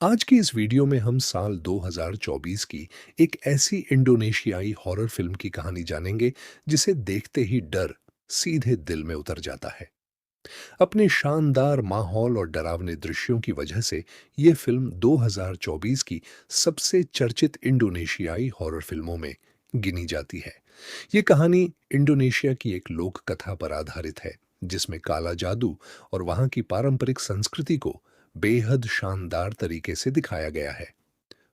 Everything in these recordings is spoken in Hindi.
आज की इस वीडियो में हम साल 2024 की एक ऐसी इंडोनेशियाई हॉरर फिल्म की कहानी जानेंगे जिसे देखते ही डर सीधे दिल में उतर जाता है। अपने शानदार माहौल और डरावने दृश्यों की वजह से ये फिल्म 2024 की सबसे चर्चित इंडोनेशियाई हॉरर फिल्मों में गिनी जाती है। ये कहानी इंडोनेशिया की एक लोक कथा पर आधारित है जिसमें काला जादू और वहां की पारंपरिक संस्कृति को बेहद शानदार तरीके से दिखाया गया है।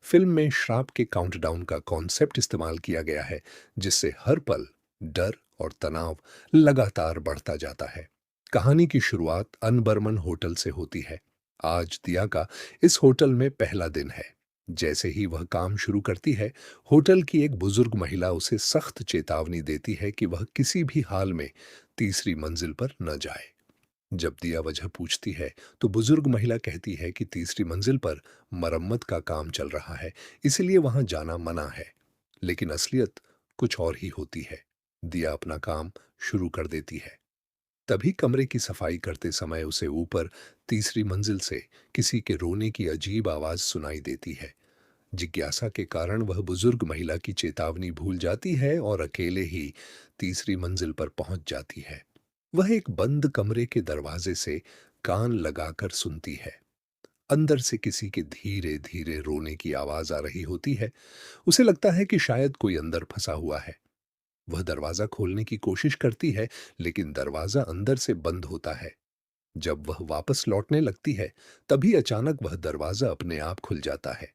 फिल्म में श्राप के काउंटडाउन का कॉन्सेप्ट इस्तेमाल किया गया है जिससे हर पल डर और तनाव लगातार बढ़ता जाता है। कहानी की शुरुआत अनबर्मन होटल से होती है। आज दिया का इस होटल में पहला दिन है। जैसे ही वह काम शुरू करती है, होटल की एक बुजुर्ग महिला उसे सख्त चेतावनी देती है कि वह किसी भी हाल में तीसरी मंजिल पर न जाए। जब दिया वजह पूछती है तो बुजुर्ग महिला कहती है कि तीसरी मंजिल पर मरम्मत का काम चल रहा है, इसलिए वहां जाना मना है। लेकिन असलियत कुछ और ही होती है। दिया अपना काम शुरू कर देती है। तभी कमरे की सफाई करते समय उसे ऊपर तीसरी मंजिल से किसी के रोने की अजीब आवाज सुनाई देती है। जिज्ञासा के कारण वह बुजुर्ग महिला की चेतावनी भूल जाती है और अकेले ही तीसरी मंजिल पर पहुंच जाती है। वह एक बंद कमरे के दरवाजे से कान लगाकर सुनती है। अंदर से किसी के धीरे धीरे रोने की आवाज आ रही होती है। उसे लगता है कि शायद कोई अंदर फंसा हुआ है। वह दरवाजा खोलने की कोशिश करती है, लेकिन दरवाजा अंदर से बंद होता है। जब वह वापस लौटने लगती है, तभी अचानक वह दरवाजा अपने आप खुल जाता है।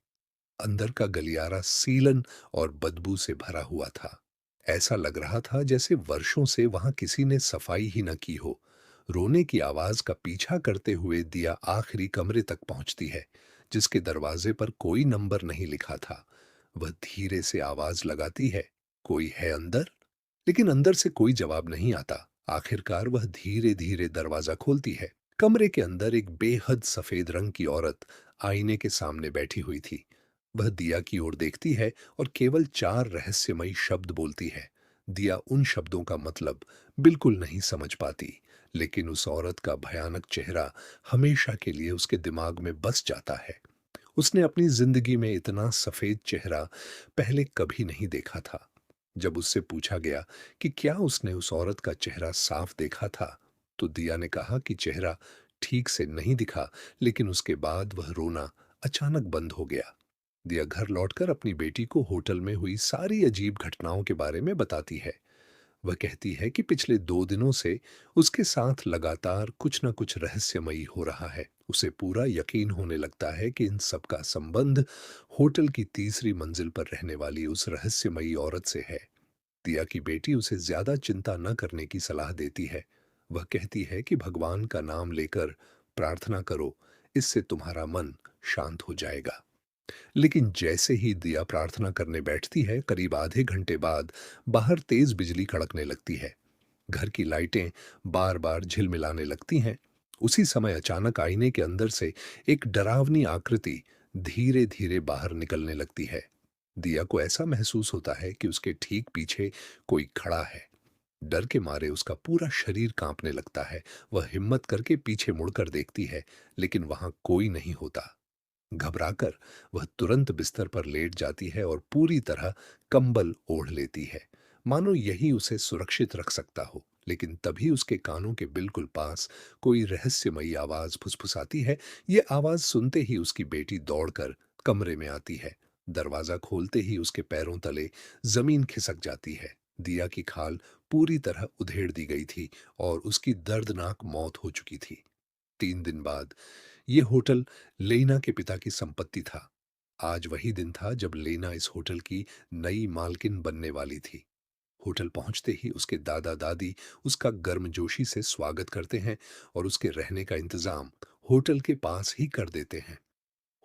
अंदर का गलियारा सीलन और बदबू से भरा हुआ था। ऐसा लग रहा था जैसे वर्षों से वहां किसी ने सफाई ही न की हो। रोने की आवाज का पीछा करते हुए दिया आखिरी कमरे तक पहुंचती है, जिसके दरवाजे पर कोई नंबर नहीं लिखा था। वह धीरे से आवाज लगाती है, कोई है अंदर? लेकिन अंदर से कोई जवाब नहीं आता। आखिरकार वह धीरे धीरे दरवाजा खोलती है। कमरे के अंदर एक बेहद सफेद रंग की औरत आईने के सामने बैठी हुई थी। वह दिया की ओर देखती है और केवल चार रहस्यमयी शब्द बोलती है। दिया उन शब्दों का मतलब बिल्कुल नहीं समझ पाती, लेकिन उस औरत का भयानक चेहरा हमेशा के लिए उसके दिमाग में बस जाता है। उसने अपनी जिंदगी में इतना सफेद चेहरा पहले कभी नहीं देखा था। जब उससे पूछा गया कि क्या उसने उस औरत का चेहरा साफ देखा था, तो दिया ने कहा कि चेहरा ठीक से नहीं दिखा, लेकिन उसके बाद वह रोना अचानक बंद हो गया। दिया घर लौटकर अपनी बेटी को होटल में हुई सारी अजीब घटनाओं के बारे में बताती है। वह कहती है कि पिछले 2 दिनों से उसके साथ लगातार कुछ न कुछ रहस्यमयी हो रहा है। उसे पूरा यकीन होने लगता है कि इन सब का संबंध होटल की तीसरी मंजिल पर रहने वाली उस रहस्यमयी औरत से है। दिया की बेटी उसे ज्यादा चिंता न करने की सलाह देती है। वह कहती है कि भगवान का नाम लेकर प्रार्थना करो, इससे तुम्हारा मन शांत हो जाएगा। लेकिन जैसे ही दिया प्रार्थना करने बैठती है, करीब आधे घंटे बाद बाहर तेज बिजली कड़कने लगती है। घर की लाइटें बार बार झिलमिलाने लगती हैं। उसी समय अचानक आईने के अंदर से एक डरावनी आकृति धीरे धीरे बाहर निकलने लगती है। दिया को ऐसा महसूस होता है कि उसके ठीक पीछे कोई खड़ा है। डर के मारे उसका पूरा शरीर कांपने लगता है। वह हिम्मत करके पीछे मुड़कर देखती है, लेकिन वहां कोई नहीं होता। घबराकर वह तुरंत बिस्तर पर लेट जाती है और पूरी तरह कंबल ओढ़ लेती है, मानो यही उसे सुरक्षित रख सकता हो। लेकिन तभी उसके कानों के बिल्कुल पास कोई रहस्यमयी आवाज फुसफुसाती है। ये आवाज सुनते ही उसकी बेटी दौड़कर कमरे में आती है। दरवाजा खोलते ही उसके पैरों तले जमीन खिसक जाती है। दिया की खाल पूरी तरह उधेड़ दी गई थी और उसकी दर्दनाक मौत हो चुकी थी। 3 दिन बाद ये होटल लेना के पिता की संपत्ति था। आज वही दिन था जब लेना इस होटल की नई मालकिन बनने वाली थी। होटल पहुंचते ही उसके दादा दादी उसका गर्मजोशी से स्वागत करते हैं और उसके रहने का इंतजाम होटल के पास ही कर देते हैं।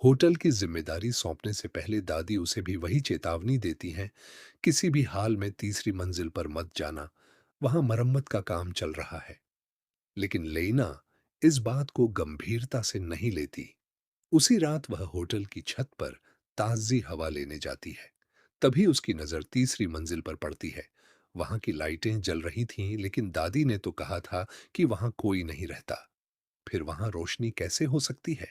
होटल की जिम्मेदारी सौंपने से पहले दादी उसे भी वही चेतावनी देती हैं, किसी भी हाल में तीसरी मंजिल पर मत जाना, वहां मरम्मत का काम चल रहा है। लेकिन लेना इस बात को गंभीरता से नहीं लेती। उसी रात वह होटल की छत पर ताजी हवा लेने जाती है। तभी उसकी नजर तीसरी मंजिल पर पड़ती है। वहां की लाइटें जल रही थीं, लेकिन दादी ने तो कहा था कि वहां कोई नहीं रहता। फिर वहां रोशनी कैसे हो सकती है?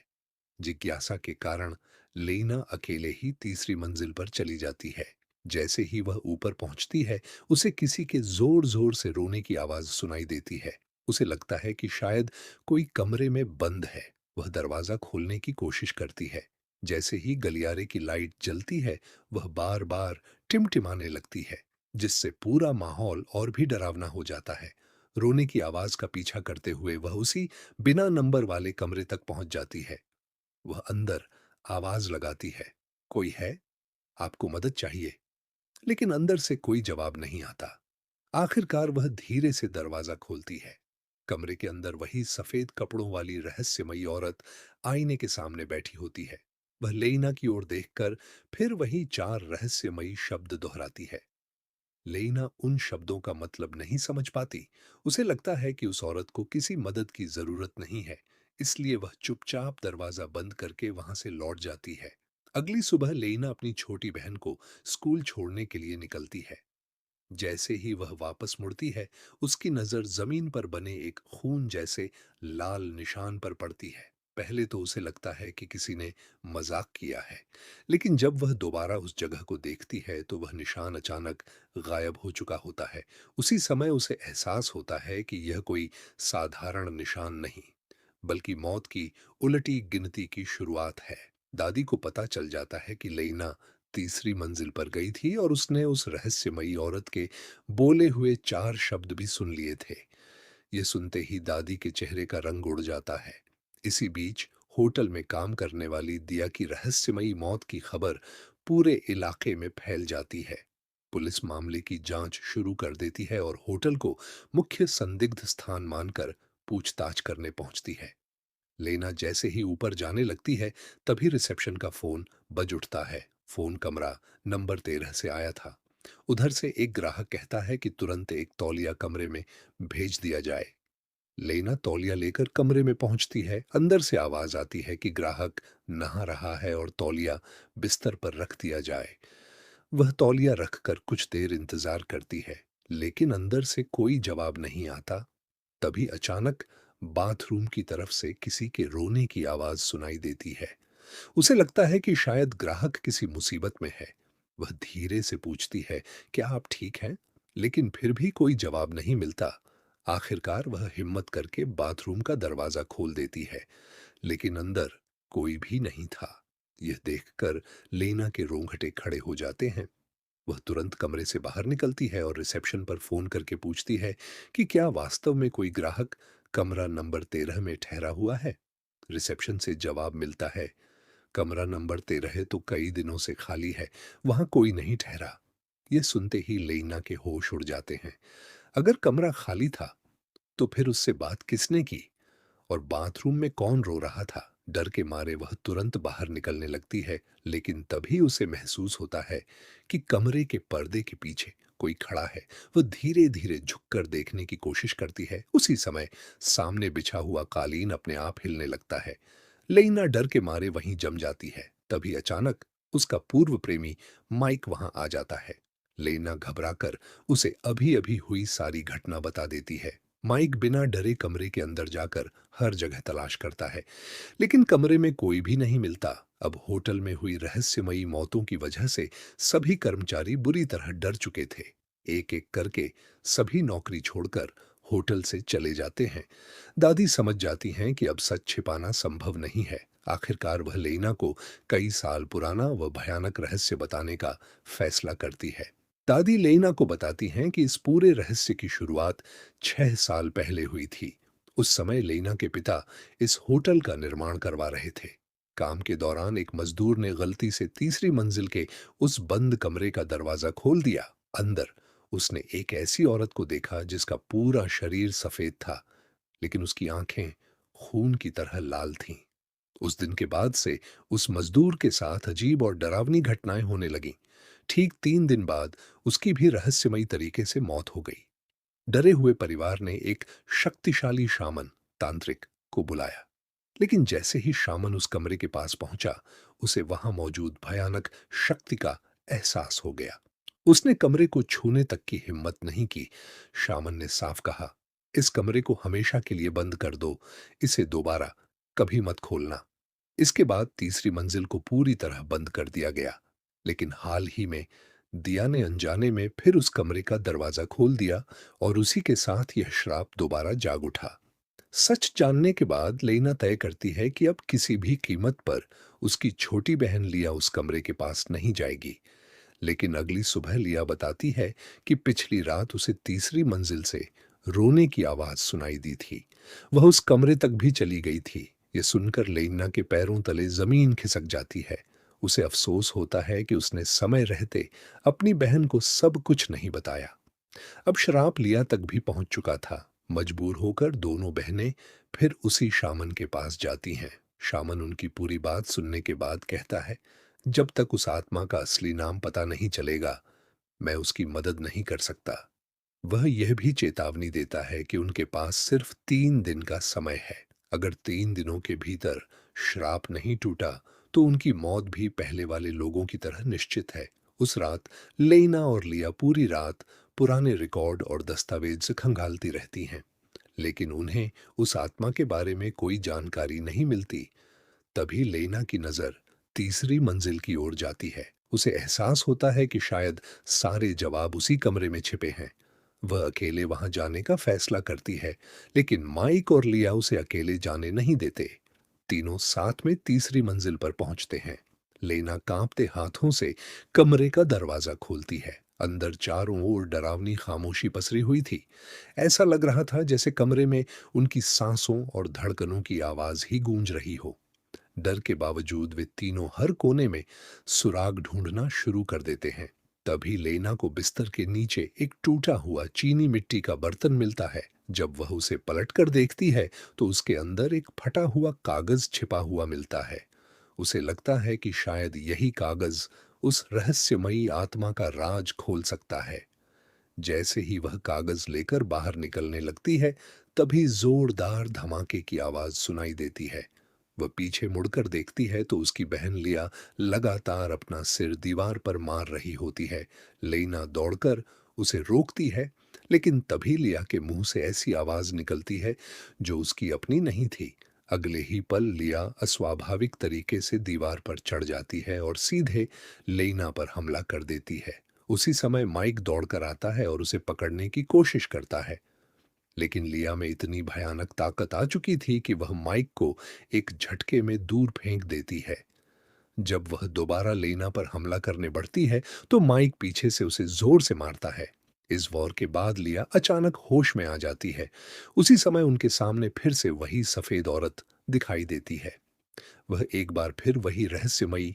जिज्ञासा के कारण लेना अकेले ही तीसरी मंजिल पर चली जाती है। जैसे ही वह ऊपर पहुंचती है, उसे किसी के जोर जोर से रोने की आवाज सुनाई देती है। उसे लगता है कि शायद कोई कमरे में बंद है। वह दरवाजा खोलने की कोशिश करती है। जैसे ही गलियारे की लाइट जलती है, वह बार बार टिमटिमाने लगती है, जिससे पूरा माहौल और भी डरावना हो जाता है। रोने की आवाज का पीछा करते हुए वह उसी बिना नंबर वाले कमरे तक पहुंच जाती है। वह अंदर आवाज लगाती है, कोई है? आपको मदद चाहिए? लेकिन अंदर से कोई जवाब नहीं आता। आखिरकार वह धीरे से दरवाजा खोलती है। कमरे के अंदर वही सफेद कपड़ों वाली रहस्यमयी औरत आईने के सामने बैठी होती है। वह लेइना की ओर देखकर फिर वही चार रहस्यमयी शब्द दोहराती है। लेइना उन शब्दों का मतलब नहीं समझ पाती। उसे लगता है कि उस औरत को किसी मदद की जरूरत नहीं है, इसलिए वह चुपचाप दरवाजा बंद करके वहां से लौट जाती है। अगली सुबह लेइना अपनी छोटी बहन को स्कूल छोड़ने के लिए निकलती है। जैसे ही वह वापस मुड़ती है, उसकी नजर जमीन पर बने एक खून जैसे लाल निशान पर पड़ती है। पहले तो उसे लगता है कि किसी ने मजाक किया है, लेकिन जब वह दोबारा उस जगह को देखती है तो वह निशान अचानक गायब हो चुका होता है। उसी समय उसे एहसास होता है कि यह कोई साधारण निशान नहीं, बल्कि मौत की उलटी गिनती की शुरुआत है। दादी को पता चल जाता है कि लेना तीसरी मंजिल पर गई थी और उसने उस रहस्यमयी औरत के बोले हुए चार शब्द भी सुन लिए थे। ये सुनते ही दादी के चेहरे का रंग उड़ जाता है। इसी बीच होटल में काम करने वाली दिया की रहस्यमयी मौत की खबर पूरे इलाके में फैल जाती है। पुलिस मामले की जांच शुरू कर देती है और होटल को मुख्य संदिग्ध स्थान मानकर पूछताछ करने पहुंचती है। लेना जैसे ही ऊपर जाने लगती है, तभी रिसेप्शन का फोन बज उठता है। फोन कमरा नंबर 13 से आया था। उधर से एक ग्राहक कहता है कि तुरंत एक तौलिया कमरे में भेज दिया जाए। लेना तौलिया लेकर कमरे में पहुंचती है। अंदर से आवाज आती है कि ग्राहक नहा रहा है और तौलिया बिस्तर पर रख दिया जाए। वह तौलिया रखकर कुछ देर इंतजार करती है, लेकिन अंदर से कोई जवाब नहीं आता। तभी अचानक बाथरूम की तरफ से किसी के रोने की आवाज सुनाई देती है। उसे लगता है कि शायद ग्राहक किसी मुसीबत में है। वह धीरे से पूछती है, क्या आप ठीक हैं? लेकिन फिर भी कोई जवाब नहीं मिलता। आखिरकार वह हिम्मत करके बाथरूम का दरवाजा खोल देती है, लेकिन अंदर कोई भी नहीं था। यह देखकर लेना के रोंगटे खड़े हो जाते हैं। वह तुरंत कमरे से बाहर निकलती है और रिसेप्शन पर फोन करके पूछती है कि क्या वास्तव में कोई ग्राहक कमरा नंबर 13 में ठहरा हुआ है। रिसेप्शन से जवाब मिलता है, कमरा नंबर 13 है तो कई दिनों से खाली है, वहां कोई नहीं ठहरा। यह सुनते ही लेना के होश उड़ जाते हैं। अगर कमरा खाली था तो फिर उससे बात किसने की? और बाथरूम में कौन रो रहा था? डर के मारे वह तुरंत बाहर निकलने लगती है, लेकिन तभी उसे महसूस होता है कि कमरे के पर्दे के पीछे कोई खड़ा है। वह धीरे धीरे झुककर देखने की कोशिश करती है। उसी समय सामने बिछा हुआ कालीन अपने आप हिलने लगता है। लेइना डर के मारे वहीं जम जाती है। तभी अचानक उसका पूर्व प्रेमी माइक वहां आ जाता है। लेइना घबराकर उसे अभी अभी हुई सारी घटना बता देती है। माइक बिना डरे कमरे के अंदर जाकर हर जगह तलाश करता है, लेकिन कमरे में कोई भी नहीं मिलता। अब होटल में हुई रहस्यमयी मौतों की वजह से सभी कर्मचारी बुरी तरह डर चुके थे। एक एक करके सभी नौकरी छोड़कर होटल से चले जाते हैं। दादी समझ जाती हैं कि अब सच छिपाना संभव नहीं है। आखिरकार वह लेना को कई साल पुराना व भयानक रहस्य बताने का फैसला करती है। दादी लेना को बताती हैं कि इस पूरे रहस्य की शुरुआत 6 साल पहले हुई थी। उस समय लेना के पिता इस होटल का निर्माण करवा रहे थे। काम के दौरान एक मजदूर ने गलती से तीसरी मंजिल के उस बंद कमरे का दरवाजा खोल दिया। अंदर उसने एक ऐसी औरत को देखा जिसका पूरा शरीर सफेद था, लेकिन उसकी आंखें खून की तरह लाल थीं। उस दिन के बाद से उस मजदूर के साथ अजीब और डरावनी घटनाएं होने लगीं। ठीक 3 दिन बाद उसकी भी रहस्यमयी तरीके से मौत हो गई। डरे हुए परिवार ने एक शक्तिशाली शामन तांत्रिक को बुलाया, लेकिन जैसे ही शामन उस कमरे के पास पहुंचा, उसे वहां मौजूद भयानक शक्ति का एहसास हो गया। उसने कमरे को छूने तक की हिम्मत नहीं की। शामन ने साफ कहा, इस कमरे को हमेशा के लिए बंद कर दो, इसे दोबारा कभी मत खोलना। इसके बाद तीसरी मंजिल को पूरी तरह बंद कर दिया गया, लेकिन हाल ही में दिया ने अनजाने में फिर उस कमरे का दरवाजा खोल दिया और उसी के साथ यह श्राप दोबारा जाग उठा। सच जानने के बाद लेना तय करती है कि अब किसी भी कीमत पर उसकी छोटी बहन लिया उस कमरे के पास नहीं जाएगी। लेकिन अगली सुबह लिया बताती है कि पिछली रात उसे तीसरी मंजिल से रोने की आवाज सुनाई दी थी। वह उस कमरे तक भी चली गई थी। ये सुनकर लेना के पैरों तले जमीन खिसक जाती है। उसे अफसोस होता है कि उसने समय रहते अपनी बहन को सब कुछ नहीं बताया। अब शराब लिया तक भी पहुंच चुका था। मजबूर होकर दोनों बहनें फिर उसी शामन के पास जाती हैं। शामन उनकी पूरी बात सुनने के बाद कहता है, जब तक उस आत्मा का असली नाम पता नहीं चलेगा, मैं उसकी मदद नहीं कर सकता। वह यह भी चेतावनी देता है कि उनके पास सिर्फ 3 दिन का समय है। अगर 3 दिनों के भीतर श्राप नहीं टूटा तो उनकी मौत भी पहले वाले लोगों की तरह निश्चित है। उस रात लेना और लिया पूरी रात पुराने रिकॉर्ड और दस्तावेज से खंगालती रहती हैं, लेकिन उन्हें उस आत्मा के बारे में कोई जानकारी नहीं मिलती। तभी लेना की नजर तीसरी मंजिल की ओर जाती है। उसे एहसास होता है कि शायद सारे जवाब उसी कमरे में छिपे हैं। वह अकेले वहां जाने का फैसला करती है, लेकिन माइक और लिया उसे अकेले जाने नहीं देते। तीनों साथ में तीसरी मंजिल पर पहुंचते हैं। लेना कांपते हाथों से कमरे का दरवाजा खोलती है। अंदर चारों ओर डरावनी खामोशी पसरी हुई थी। ऐसा लग रहा था जैसे कमरे में उनकी सांसों और धड़कनों की आवाज ही गूंज रही हो। डर के बावजूद वे तीनों हर कोने में सुराग ढूंढना शुरू कर देते हैं। तभी लेना को बिस्तर के नीचे एक टूटा हुआ चीनी मिट्टी का बर्तन मिलता है। जब वह उसे पलटकर देखती है तो उसके अंदर एक फटा हुआ कागज छिपा हुआ मिलता है। उसे लगता है कि शायद यही कागज उस रहस्यमयी आत्मा का राज खोल सकता है। जैसे ही वह कागज लेकर बाहर निकलने लगती है, तभी जोरदार धमाके की आवाज सुनाई देती है। वह पीछे मुड़कर देखती है तो उसकी बहन लिया लगातार अपना सिर दीवार पर मार रही होती है। लेना दौड़कर उसे रोकती है, लेकिन तभी लिया के मुंह से ऐसी आवाज निकलती है जो उसकी अपनी नहीं थी। अगले ही पल लिया अस्वाभाविक तरीके से दीवार पर चढ़ जाती है और सीधे लेना पर हमला कर देती है। उसी समय माइक दौड़कर आता है और उसे पकड़ने की कोशिश करता है, लेकिन लिया में इतनी भयानक ताकत आ चुकी थी कि वह माइक को एक झटके में दूर फेंक देती है। जब वह दोबारा लेना पर हमला करने बढ़ती है तो माइक पीछे से उसे जोर से मारता है। इस वॉर के बाद लिया अचानक होश में आ जाती है। उसी समय उनके सामने फिर से वही सफेद औरत दिखाई देती है। वह एक बार फिर वही रहस्यमयी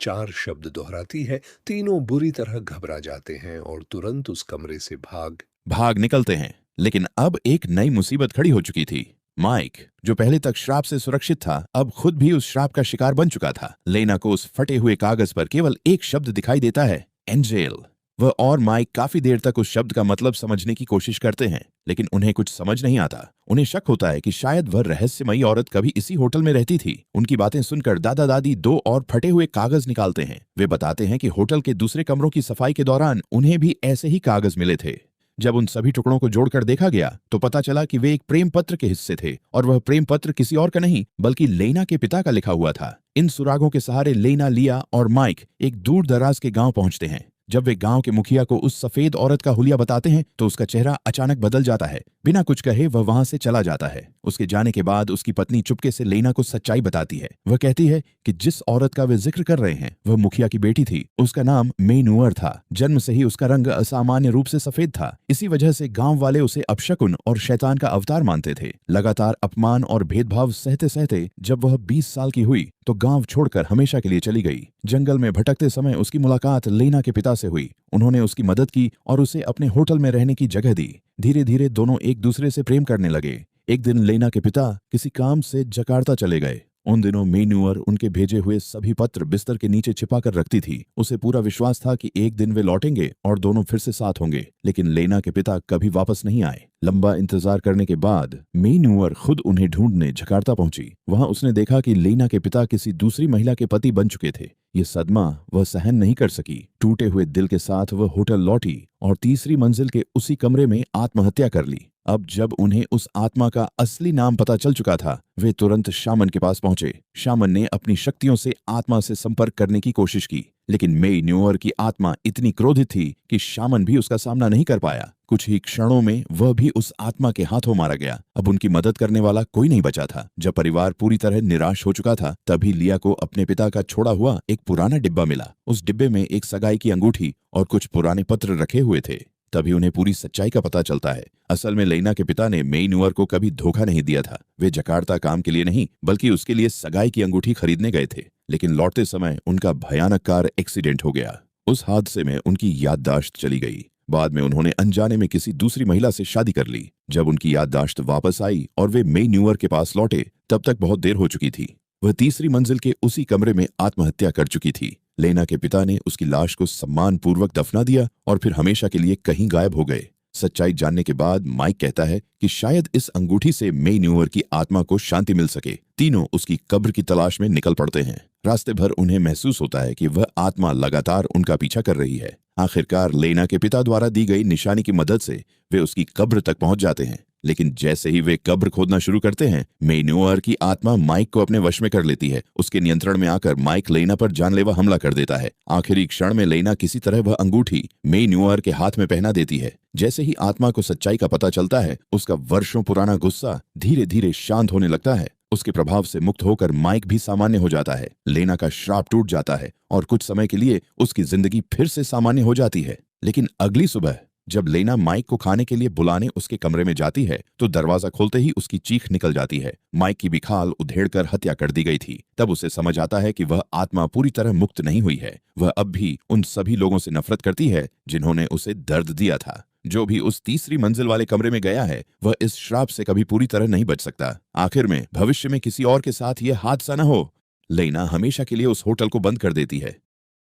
4 शब्द दोहराती है। तीनों बुरी तरह घबरा जाते हैं और तुरंत उस कमरे से भाग भाग निकलते हैं। लेकिन अब एक नई मुसीबत खड़ी हो चुकी थी। माइक, जो पहले तक श्राप से सुरक्षित था, अब खुद भी उस श्राप का शिकार बन चुका था। लेना को उस फटे हुए कागज पर केवल एक शब्द दिखाई देता है, एंजेल। वह और माइक काफी देर तक उस शब्द का मतलब समझने की कोशिश करते हैं, लेकिन उन्हें कुछ समझ नहीं आता। उन्हें शक होता है कि शायद वह रहस्यमयी औरत कभी इसी होटल में रहती थी। उनकी बातें सुनकर दादा दादी 2 और फटे हुए कागज निकालते हैं। वे बताते हैं कि होटल के दूसरे कमरों की सफाई के दौरान उन्हें भी ऐसे ही कागज मिले थे। जब उन सभी टुकड़ों को जोड़कर देखा गया तो पता चला कि वे एक प्रेम पत्र के हिस्से थे, और वह प्रेम पत्र किसी और का नहीं बल्कि लेना के पिता का लिखा हुआ था। इन सुरागों के सहारे लेना, लिया और माइक एक दूर दराज के गांव पहुंचते हैं। जब वे गांव के मुखिया को उस सफेद औरत का हुलिया बताते हैं तो उसका चेहरा अचानक बदल जाता है। बिना कुछ कहे वह वहां से चला जाता है। उसके जाने के बाद उसकी पत्नी चुपके से लेना को सच्चाई बताती है। वह कहती है कि जिस औरत का वे जिक्र कर रहे हैं वह मुखिया की बेटी थी। उसका नाम मेनुअर था। जन्म से ही उसका रंग असामान्य रूप से सफेद था। इसी वजह से गांव वाले उसे अपशकुन और शैतान का अवतार मानते थे। लगातार अपमान और भेदभाव सहते सहते जब वह 20 साल की हुई तो गांव छोड़कर हमेशा के लिए चली गई। जंगल में भटकते समय उसकी मुलाकात लेना के पिता से हुई। उन्होंने उसकी मदद की और उसे अपने होटल में रहने की जगह दी। धीरे धीरे दोनों एक दूसरे से प्रेम करने लगे। एक दिन लेना के पिता किसी काम से जकार्ता चले गए। उन दिनों मेनुअर उनके भेजे हुए सभी पत्र बिस्तर के नीचे छिपा कर रखती थी। उसे पूरा विश्वास था कि एक दिन वे लौटेंगे और दोनों फिर से साथ होंगे, लेकिन लेना के पिता कभी वापस नहीं आए। लंबा इंतजार करने के बाद मेनुअर खुद उन्हें ढूंढने जकार्ता पहुंची। वहां उसने देखा कि लेना के पिता किसी दूसरी महिला के पति बन चुके थे। ये सदमा वह सहन नहीं कर सकी। टूटे हुए दिल के साथ वह होटल लौटी और तीसरी मंजिल के उसी कमरे में आत्महत्या कर ली। अब जब उन्हें उस आत्मा का असली नाम पता चल चुका था, वे तुरंत शामन के पास पहुंचे। शामन ने अपनी शक्तियों से आत्मा से संपर्क करने की कोशिश की, लेकिन मेई न्यूअर की आत्मा इतनी क्रोधित थी कि शामन भी उसका सामना नहीं कर पाया। कुछ ही क्षणों में वह भी उस आत्मा के हाथों मारा गया। अब उनकी मदद करने वाला कोई नहीं बचा था। जब परिवार पूरी तरह निराश हो चुका था, तभी लिया को अपने पिता का छोड़ा हुआ एक पुराना डिब्बा मिला। उस डिब्बे में एक सगाई की अंगूठी और कुछ पुराने पत्र रखे हुए थे। तभी उन्हें पूरी सच्चाई का पता चलता है। असल में लेना के पिता ने मेई न्यूअर को कभी धोखा नहीं दिया था। वे जकार्ता काम के लिए नहीं, बल्कि उसके लिए सगाई की अंगूठी खरीदने गए थे। लेकिन लौटते समय उनका भयानक कार एक्सीडेंट हो गया। उस हादसे में उनकी याददाश्त चली गई। बाद में उन्होंने अनजाने में किसी दूसरी महिला से शादी कर ली। जब उनकी याददाश्त वापस आई और वे मेई न्यूअर के पास लौटे, तब तक बहुत देर हो चुकी थी। वह तीसरी मंजिल के उसी कमरे में आत्महत्या कर चुकी थी। लेना के पिता ने उसकी लाश को सम्मानपूर्वक दफना दिया और फिर हमेशा के लिए कहीं गायब हो गए। सच्चाई जानने के बाद माइक कहता है कि शायद इस अंगूठी से मेई न्यूअर की आत्मा को शांति मिल सके। तीनों उसकी कब्र की तलाश में निकल पड़ते हैं। रास्ते भर उन्हें महसूस होता है कि वह आत्मा लगातार उनका पीछा कर रही है। आखिरकार लेना के पिता द्वारा दी गई निशानी की मदद से वे उसकी कब्र तक पहुंच जाते हैं। लेकिन जैसे ही वे कब्र खोदना शुरू करते हैं, मेई न्यूअर की आत्मा माइक को अपने वश में कर लेती है। उसके नियंत्रण में आकर माइक लेना पर जानलेवा हमला कर देता है। आखिरी क्षण में लेना किसी तरह वह अंगूठी मेई न्यूअर के हाथ में पहना देती है। जैसे ही आत्मा को सच्चाई का पता चलता है, उसका वर्षों पुराना गुस्सा धीरे धीरे शांत होने लगता है। उसके प्रभाव से मुक्त होकर माइक भी सामान्य हो जाता है। लेना का श्राप टूट जाता है और कुछ समय के लिए उसकी जिंदगी फिर से सामान्य हो जाती है। लेकिन अगली सुबह जब लेना माइक को खाने के लिए बुलाने उसके कमरे में जाती है, तो दरवाजा खोलते ही उसकी चीख निकल जाती है। माइक की भी खाल उधेड़कर हत्या कर दी गई थी। तब उसे समझ आता है कि वह आत्मा पूरी तरह मुक्त नहीं हुई है। वह अब भी उन सभी लोगों से नफरत करती है जिन्होंने उसे दर्द दिया था। जो भी उस तीसरी मंजिल वाले कमरे में गया है, वह इस श्राप से कभी पूरी तरह नहीं बच सकता। आखिर में भविष्य में किसी और के साथ यह हादसा न हो, लेना हमेशा के लिए उस होटल को बंद कर देती है।